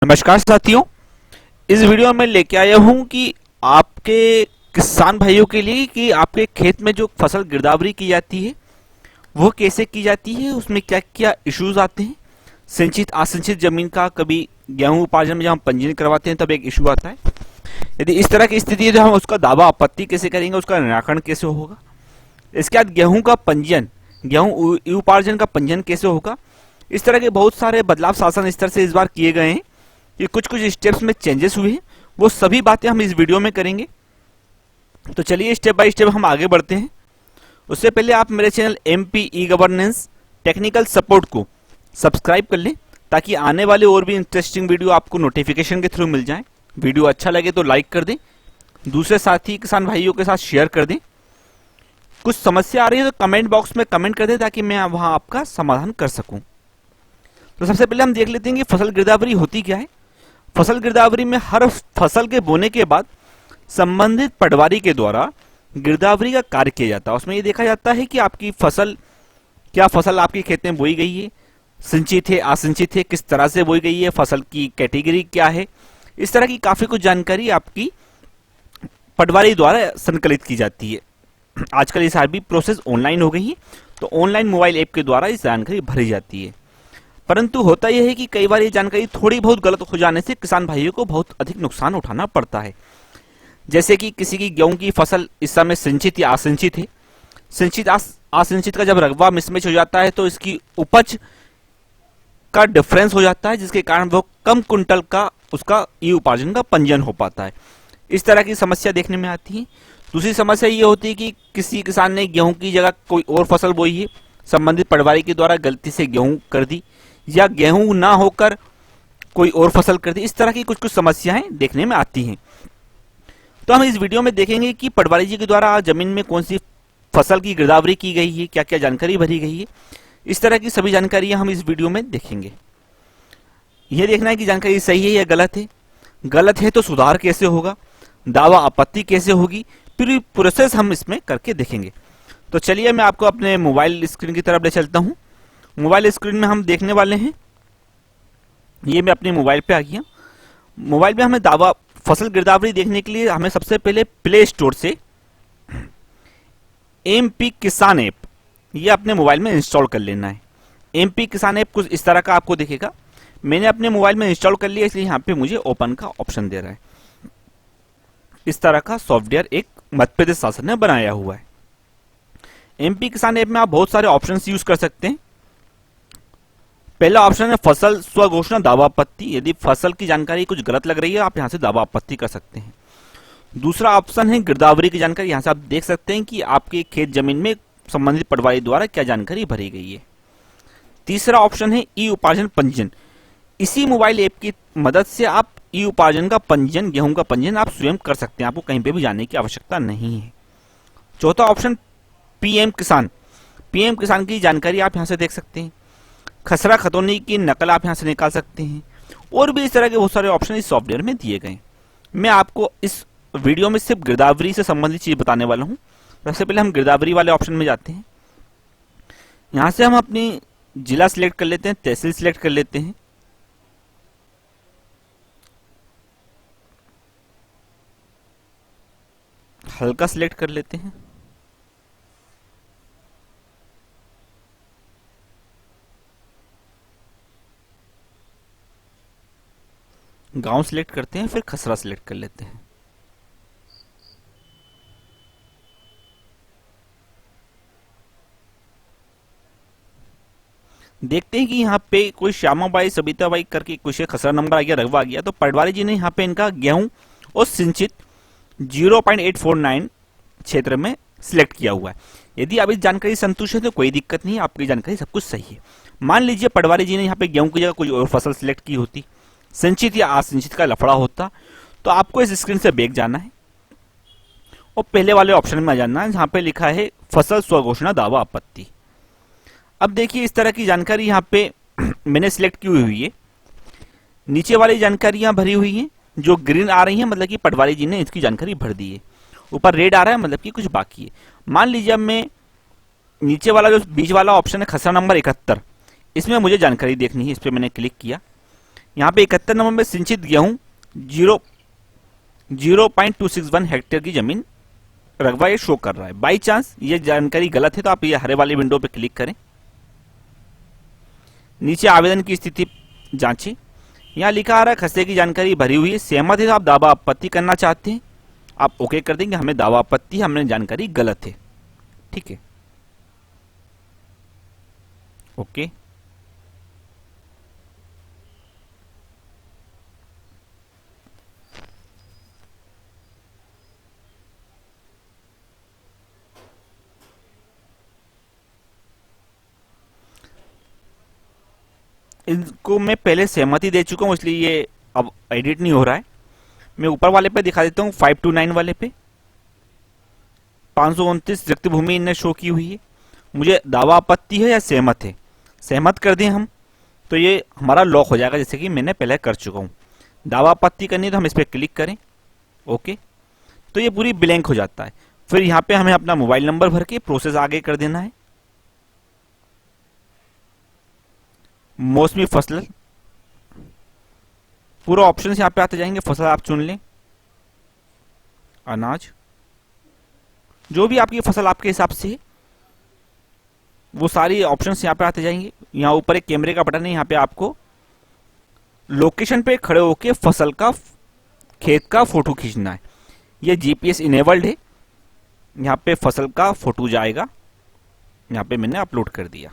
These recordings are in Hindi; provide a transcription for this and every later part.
नमस्कार साथियों, इस वीडियो में लेके आया हूं कि आपके किसान भाइयों के लिए कि आपके खेत में जो फसल गिरदावरी की जाती है वो कैसे की जाती है, उसमें क्या क्या इश्यूज आते हैं। सिंचित असिंचित जमीन का कभी गेहूं उपार्जन में जब हम पंजीयन करवाते हैं तब एक इशू आता है। यदि इस तरह की स्थिति है तो हम उसका दावा आपत्ति कैसे करेंगे, उसका निराकरण कैसे होगा। इसके बाद गेहूं का पंजीयन, गेहूं उपार्जन का पंजीयन कैसे होगा। इस तरह के बहुत सारे बदलाव शासन स्तर से इस बार किए गए हैं कि कुछ कुछ स्टेप्स में चेंजेस हुए हैं, वो सभी बातें हम इस वीडियो में करेंगे। तो चलिए स्टेप बाय स्टेप हम आगे बढ़ते हैं। उससे पहले आप मेरे channel MP e governance technical support को सब्सक्राइब कर लें ताकि आने वाले और भी इंटरेस्टिंग वीडियो आपको नोटिफिकेशन के थ्रू मिल जाए। वीडियो अच्छा लगे तो लाइक कर दें, दूसरे साथी किसान भाइयों के साथ शेयर कर दें। कुछ समस्या आ रही है तो कमेंट बॉक्स में कमेंट कर दें ताकि मैं वहां आपका समाधान कर सकूं। तो सबसे पहले हम देख लेते हैं कि फसल गिरदावरी होती क्या है। फसल गिरदावरी में हर फसल के बोने के बाद संबंधित पटवारी के द्वारा गिरदावरी का कार्य किया जाता है। उसमें ये देखा जाता है कि आपकी फसल, क्या फसल आपके खेत में बोई गई है, सिंचित है, असिंचित है, किस तरह से बोई गई है, फसल की कैटेगरी क्या है। इस तरह की काफी कुछ जानकारी आपकी पटवारी द्वारा संकलित की जाती है। आजकल ये सारी प्रोसेस ऑनलाइन हो गई है, तो ऑनलाइन मोबाइल ऐप के द्वारा इस जानकारी भरी जाती है। परंतु होता यह है कि कई बार ये जानकारी थोड़ी बहुत गलत हो जाने से किसान भाइयों को बहुत अधिक नुकसान उठाना पड़ता है। जैसे कि किसी की गेहूं की फसल इस समय सिंचित या असिंचित है। सिंचित असिंचित का जब रकबा मिसमैच हो जाता है तो इसकी उपज का डिफरेंस हो जाता है, जिसके कारण वो कम कुंटल का उसका ई उपार्जन का पंजीयन हो पाता है। इस तरह की समस्या देखने में आती है। दूसरी समस्या ये होती है कि किसी किसान ने गेहूं की जगह कोई और फसल बोई है, संबंधित पटवारी के द्वारा गलती से गेहूं कर दी या गेहूं ना होकर कोई और फसल कर दी। इस तरह की कुछ कुछ समस्याएं देखने में आती हैं। तो हम इस वीडियो में देखेंगे कि पटवारी जी के द्वारा जमीन में कौन सी फसल की गिरदावरी की गई है, क्या क्या जानकारी भरी गई है। इस तरह की सभी जानकारियां हम इस वीडियो में देखेंगे। यह देखना है कि जानकारी सही है या गलत है। गलत है तो सुधार कैसे होगा, दावा आपत्ति कैसे होगी, पूरी प्रोसेस हम इसमें करके देखेंगे। तो चलिए मैं आपको अपने मोबाइल स्क्रीन की तरफ ले चलता हूं। मोबाइल स्क्रीन में हम देखने वाले हैं, ये मैं अपने मोबाइल पे आ गया। मोबाइल में हमें दावा फसल गिरदावरी देखने के लिए हमें सबसे पहले प्ले स्टोर से एमपी किसान ऐप ये अपने मोबाइल में इंस्टॉल कर लेना है। एमपी किसान ऐप कुछ इस तरह का आपको दिखेगा। मैंने अपने मोबाइल में इंस्टॉल कर लिया, इसलिए यहाँ पे मुझे ओपन का ऑप्शन दे रहा है। इस तरह का सॉफ्टवेयर एक मध्य प्रदेश शासन ने बनाया हुआ है। एमपी किसान ऐप में आप बहुत सारे ऑप्शन यूज कर सकते हैं। पहला ऑप्शन है फसल स्वघोषणा दावा आपत्ति। यदि फसल की जानकारी कुछ गलत लग रही है आप यहां से दावा आपत्ति कर सकते हैं। दूसरा ऑप्शन है गिरदावरी की जानकारी। यहां से आप देख सकते हैं कि आपके खेत जमीन में संबंधित पटवारी द्वारा क्या जानकारी भरी गई है। तीसरा ऑप्शन है ई उपार्जन पंजीयन। इसी मोबाइल ऐप की मदद से आप ई उपार्जन का पंजीयन, गेहूं का पंजीयन आप स्वयं कर सकते हैं, आपको कहीं पे भी जाने की आवश्यकता नहीं है। चौथा ऑप्शन पीएम किसान। पीएम किसान की जानकारी आप यहां से देख सकते हैं। खसरा खतौनी की नकल आप यहां से निकाल सकते हैं। और भी इस तरह के बहुत सारे ऑप्शन इस सॉफ्टवेयर में दिए गए। मैं आपको इस वीडियो में सिर्फ गिरदावरी से संबंधित चीज बताने वाला हूं। सबसे पहले हम गिरदावरी वाले ऑप्शन में जाते हैं। यहां से हम अपनी जिला सिलेक्ट कर लेते हैं, तहसील सिलेक्ट कर लेते हैं। हल्का सिलेक्ट कर लेते हैं। गांव सिलेक्ट करते हैं, फिर खसरा सिलेक्ट कर लेते हैं। देखते हैं कि यहाँ पे कोई श्यामा बाई सबिता बाई करके कुछ खसरा नंबर आ गया, रकबा आ गया। तो पटवारी जी ने यहाँ पे इनका गेहूं और सिंचित 0.849 क्षेत्र में सिलेक्ट किया हुआ है। यदि आप इस जानकारी संतुष्ट है तो कोई दिक्कत नहीं है, आपकी जानकारी सब कुछ सही है। मान लीजिए पटवारी जी ने यहाँ पे गेहूं की जगह कोई और फसल सिलेक्ट की होती, सिंचित या असिंचित का लफड़ा होता, तो आपको इस स्क्रीन से बैक जाना है और पहले वाले ऑप्शन में आ जाना है जहां पे लिखा है फसल स्वघोषणा दावा आपत्ति। अब देखिए इस तरह की जानकारी यहाँ पे मैंने सिलेक्ट की हुई है। नीचे वाली जानकारियां भरी हुई हैं, जो ग्रीन आ रही हैं मतलब कि पटवारी जी ने इसकी जानकारी भर दी है। ऊपर रेड आ रहा है मतलब कि कुछ बाकी है। मान लीजिए अब मैं नीचे वाला जो बीच वाला ऑप्शन है खसरा नंबर 71, इसमें मुझे जानकारी देखनी है। इस पर मैंने क्लिक किया। यहाँ पे 71 नंबर में सिंचित गेहूं 0.261 हेक्टेयर की जमीन रकबा ये शो कर रहा है। बाई चांस ये जानकारी गलत है तो आप ये हरे वाली विंडो पे क्लिक करें। नीचे आवेदन की स्थिति जांचें। यहाँ लिखा आ रहा है खसरे की जानकारी भरी हुई है, सहमत है तो आप दावा आपत्ति करना चाहते हैं, आप ओके कर देंगे। हमें दावा आपत्ति, हमने जानकारी गलत है, ठीक है, ओके। इनको मैं पहले सहमति दे चुका हूं इसलिए ये अब एडिट नहीं हो रहा है। मैं ऊपर वाले पे दिखा देता हूँ 529 वाले पे 529 रिक्त भूमि इनने शो की हुई है। मुझे दावा आपत्ति है या सहमत है, सहमत कर दें हम तो ये हमारा लॉक हो जाएगा, जैसे कि मैंने पहले कर चुका हूँ। दावा आपत्ति करनी है तो हम इस पर क्लिक करें, ओके, तो ये पूरी ब्लैंक हो जाता है। फिर यहाँ पे हमें अपना मोबाइल नंबर भर के प्रोसेस आगे कर देना है। मौसमी फसल, पूरा ऑप्शन यहाँ पे आते जाएंगे, फसल आप चुन लें, अनाज, जो भी आपकी फसल आपके हिसाब से है वो सारी ऑप्शंस यहाँ पे आते जाएंगे। यहाँ ऊपर एक कैमरे का बटन है, यहाँ पे आपको लोकेशन पे खड़े होके फसल का, खेत का फोटो खींचना है। ये जीपीएस इनेबल्ड है, यहाँ पे फसल का फोटो जाएगा, यहाँ पे मैंने अपलोड कर दिया।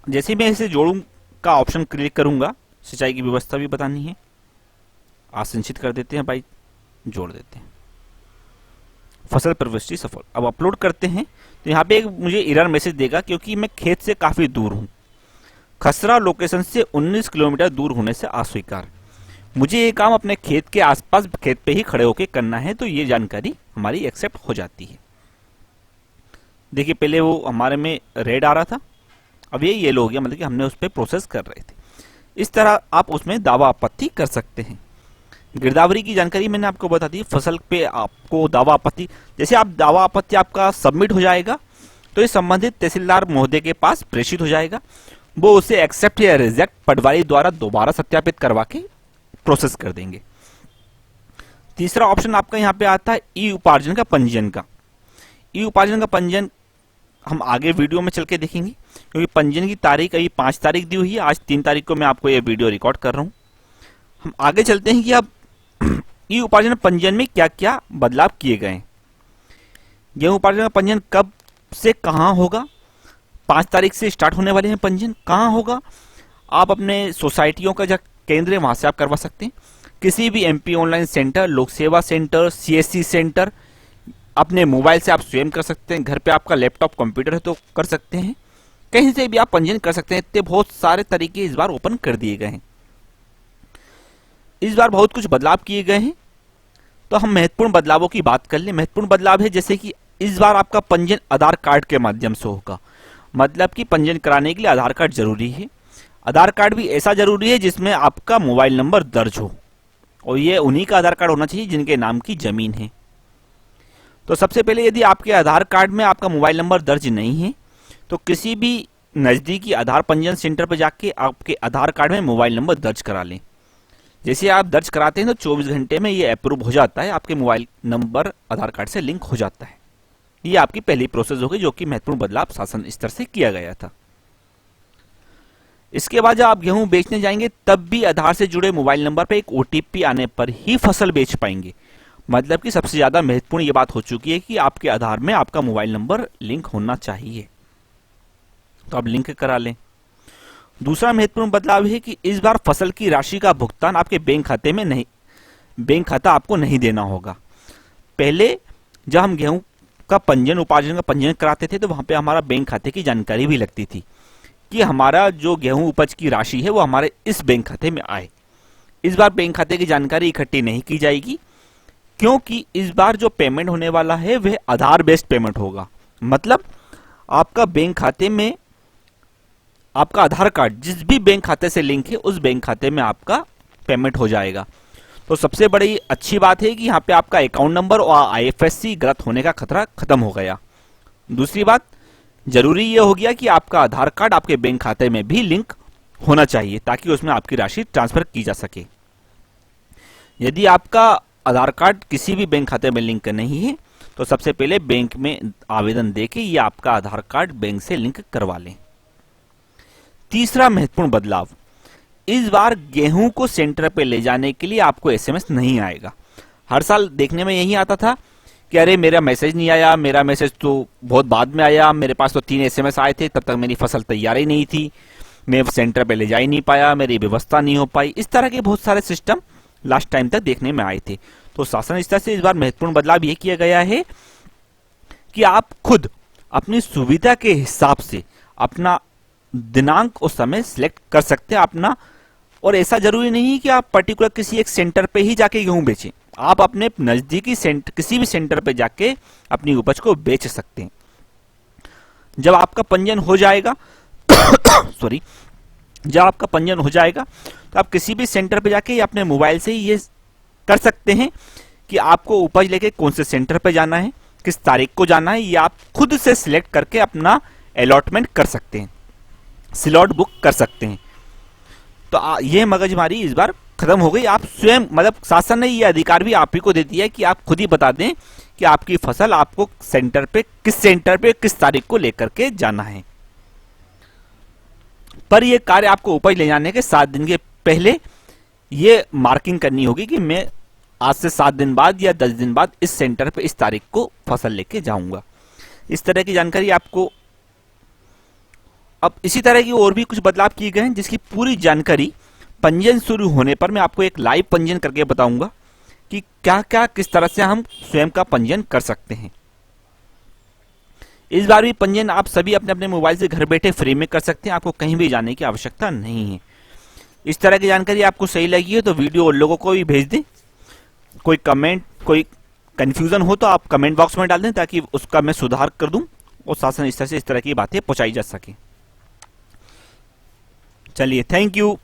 जैसे मैं इसे जोड़ूं का ऑप्शन क्लिक करूंगा, सिंचाई की व्यवस्था भी बतानी है, आसंचित कर देते हैं भाई, जोड़ देते हैं, फसल प्रविष्टि सफल। अब अपलोड करते हैं तो यहाँ पे एक मुझे एरर मैसेज देगा क्योंकि मैं खेत से काफी दूर हूँ, खसरा लोकेशन से 19 किलोमीटर दूर होने से अस्वीकार। मुझे ये काम अपने खेत के आसपास खेत पे ही खड़े होकर करना है, तो ये जानकारी हमारी एक्सेप्ट हो जाती है। देखिए पहले वो हमारे में रेड आ रहा था, अब ये येलो हो गया, मतलब कि हमने उस पर प्रोसेस कर रहे थे। इस तरह आप उसमें दावा आपत्ति कर सकते हैं। गिरदावरी की जानकारी मैंने आपको बता दी। फसल पे आपको दावा आपत्ति, जैसे आप दावा आपत्ति आपका सबमिट हो जाएगा तो ये संबंधित तहसीलदार महोदय के पास प्रेषित हो जाएगा, वो उसे एक्सेप्ट या रिजेक्ट पटवारी द्वारा दोबारा सत्यापित करवा के प्रोसेस कर देंगे। तीसरा ऑप्शन आपका यहाँ पे आता है ई उपार्जन का पंजीयन का। ई उपार्जन का पंजीयन हम आगे वीडियो में चल के देखेंगे, क्योंकि पंजीयन की तारीख अभी 5 तारीख दी हुई है, आज 3 तारीख को मैं आपको ये वीडियो रिकॉर्ड कर रहा हूँ। हम आगे चलते हैं कि अब ई उपार्जन पंजीयन में क्या क्या बदलाव किए गए हैं। गेहूं उपार्जन का पंजीयन कब से कहाँ होगा? 5 तारीख से स्टार्ट होने वाले हैं पंजीयन। कहाँ होगा? आप अपने सोसाइटियों का जो केंद्र है वहां से आप करवा सकते हैं, किसी भी एमपी ऑनलाइन सेंटर, लोक सेवा सेंटर, सीएससी सेंटर, अपने मोबाइल से आप स्वयं कर सकते हैं, घर पे आपका लैपटॉप कंप्यूटर है तो कर सकते हैं, कहीं से भी आप पंजीयन कर सकते हैं। इतने बहुत सारे तरीके इस बार ओपन कर दिए गए हैं। इस बार बहुत कुछ बदलाव किए गए हैं, तो हम महत्वपूर्ण बदलावों की बात कर लें। महत्वपूर्ण बदलाव है जैसे कि इस बार आपका पंजीयन आधार कार्ड के माध्यम से होगा, मतलब कि पंजीयन कराने के लिए आधार कार्ड जरूरी है। आधार कार्ड भी ऐसा जरूरी है जिसमें आपका मोबाइल नंबर दर्ज हो, और ये उन्हीं का आधार कार्ड होना चाहिए जिनके नाम की जमीन है। तो सबसे पहले यदि आपके आधार कार्ड में आपका मोबाइल नंबर दर्ज नहीं है तो किसी भी नजदीकी आधार पंजीयन सेंटर पर जाके आपके आधार कार्ड में मोबाइल नंबर दर्ज करा लें। जैसे आप दर्ज कराते हैं तो 24 घंटे में ये अप्रूव हो जाता है, आपके मोबाइल नंबर आधार कार्ड से लिंक हो जाता है। ये आपकी पहली प्रोसेस होगी जो कि महत्वपूर्ण बदलाव शासन स्तर से किया गया था। इसके बाद जब आप गेहूं बेचने जाएंगे तब भी आधार से जुड़े मोबाइल नंबर पर एक ओटीपी आने पर ही फसल बेच पाएंगे। मतलब कि सबसे ज्यादा महत्वपूर्ण ये बात हो चुकी है कि आपके आधार में आपका मोबाइल नंबर लिंक होना चाहिए, तो आप लिंक करा लें। दूसरा महत्वपूर्ण बदलाव है कि इस बार फसल की राशि का भुगतान आपके बैंक खाते में नहीं, बैंक खाता आपको नहीं देना होगा। पहले जब हम गेहूं का पंजीयन, उपार्जन का पंजीयन कराते थे तो वहां पे हमारा बैंक खाते की जानकारी भी लगती थी कि हमारा जो गेहूं उपज की राशि है वो हमारे इस बैंक खाते में आए। इस बार बैंक खाते की जानकारी इकट्ठी नहीं की जाएगी, क्योंकि इस बार जो पेमेंट होने वाला है वह आधार बेस्ड पेमेंट होगा। मतलब आपका बैंक खाते में आपका आधार कार्ड जिस भी बैंक खाते से लिंक है उस बैंक खाते में आपका पेमेंट हो जाएगा। तो सबसे बड़ी अच्छी बात है कि यहाँ पे आपका अकाउंट नंबर और आईएफएससी गलत होने का खतरा खत्म हो गया। दूसरी बात, जरूरी यह हो गया कि आपका आधार कार्ड आपके बैंक खाते में भी लिंक होना चाहिए ताकि उसमें आपकी राशि ट्रांसफर की जा सके। यदि आपका आधार कार्ड किसी भी बैंक खाते में लिंक नहीं है तो सबसे पहले बैंक में आवेदन देके ये आपका आधार कार्ड बैंक से लिंक करवा लें। तीसरा महत्वपूर्ण बदलाव, इस बार गेहूं को सेंटर पे ले जाने के लिए आपको एसएमएस नहीं आएगा। हर साल देखने में यही आता था कि अरे मेरा मैसेज नहीं आया, मेरा मैसेज तो बहुत बाद में आया, मेरे पास तो 3 एसएमएस आए थे, तब तक मेरी फसल तैयार ही नहीं थी, मैं सेंटर पे ले जा ही नहीं पाया, मेरी व्यवस्था नहीं हो पाई। इस तरह के बहुत सारे सिस्टम लास्ट टाइम तक देखने में आए थे। तो शासन स्तर से इस बार महत्वपूर्ण बदलाव यह किया गया है कि आप खुद अपनी सुविधा के हिसाब से अपना दिनांक और समय सिलेक्ट कर सकते हैं अपना, और ऐसा जरूरी नहीं कि आप पर्टिकुलर किसी एक सेंटर पे ही जाके गेहूं बेचें। आप अपने नजदीकी किसी भी सेंटर पे जाके अपनी उपज को बेच सकते हैं। जब आपका पंजीयन हो जाएगा सॉरी जब आपका पंजीयन हो जाएगा तो आप किसी भी सेंटर पे जाके अपने मोबाइल से ही ये कर सकते हैं कि आपको उपज लेके कौन से सेंटर पे जाना है, किस तारीख को जाना है, ये आप खुद से सिलेक्ट करके अपना अलॉटमेंट कर सकते हैं, स्लॉट बुक कर सकते हैं। तो ये मगजमारी इस बार खत्म हो गई। आप स्वयं, मतलब शासन ने ये अधिकार भी आप ही को दे दिया है कि आप खुद ही बता दें कि आपकी फसल आपको किस सेंटर पे किस तारीख को लेकर के जाना है। पर यह कार्य आपको उपज ले जाने के 7 दिन के पहले ये मार्किंग करनी होगी कि मैं आज से 7 दिन बाद या 10 दिन बाद इस सेंटर पे इस तारीख को फसल लेके जाऊंगा। इस तरह की जानकारी आपको, अब इसी तरह की और भी कुछ बदलाव किए गए हैं जिसकी पूरी जानकारी पंजीयन शुरू होने पर मैं आपको एक लाइव पंजीयन करके बताऊंगा कि क्या क्या किस तरह से हम स्वयं का पंजीयन कर सकते हैं। इस बार भी पंजीयन आप सभी अपने अपने मोबाइल से घर बैठे फ्री में कर सकते हैं, आपको कहीं भी जाने की आवश्यकता नहीं है। इस तरह की जानकारी आपको सही लगी है तो वीडियो और लोगों को भी भेज दें। कोई कमेंट, कोई कंफ्यूजन हो तो आप कमेंट बॉक्स में डाल दें ताकि उसका मैं सुधार कर दूं और शासन स्तर से इस तरह की बातें पहुंचाई जा सके। चलिए, थैंक यू।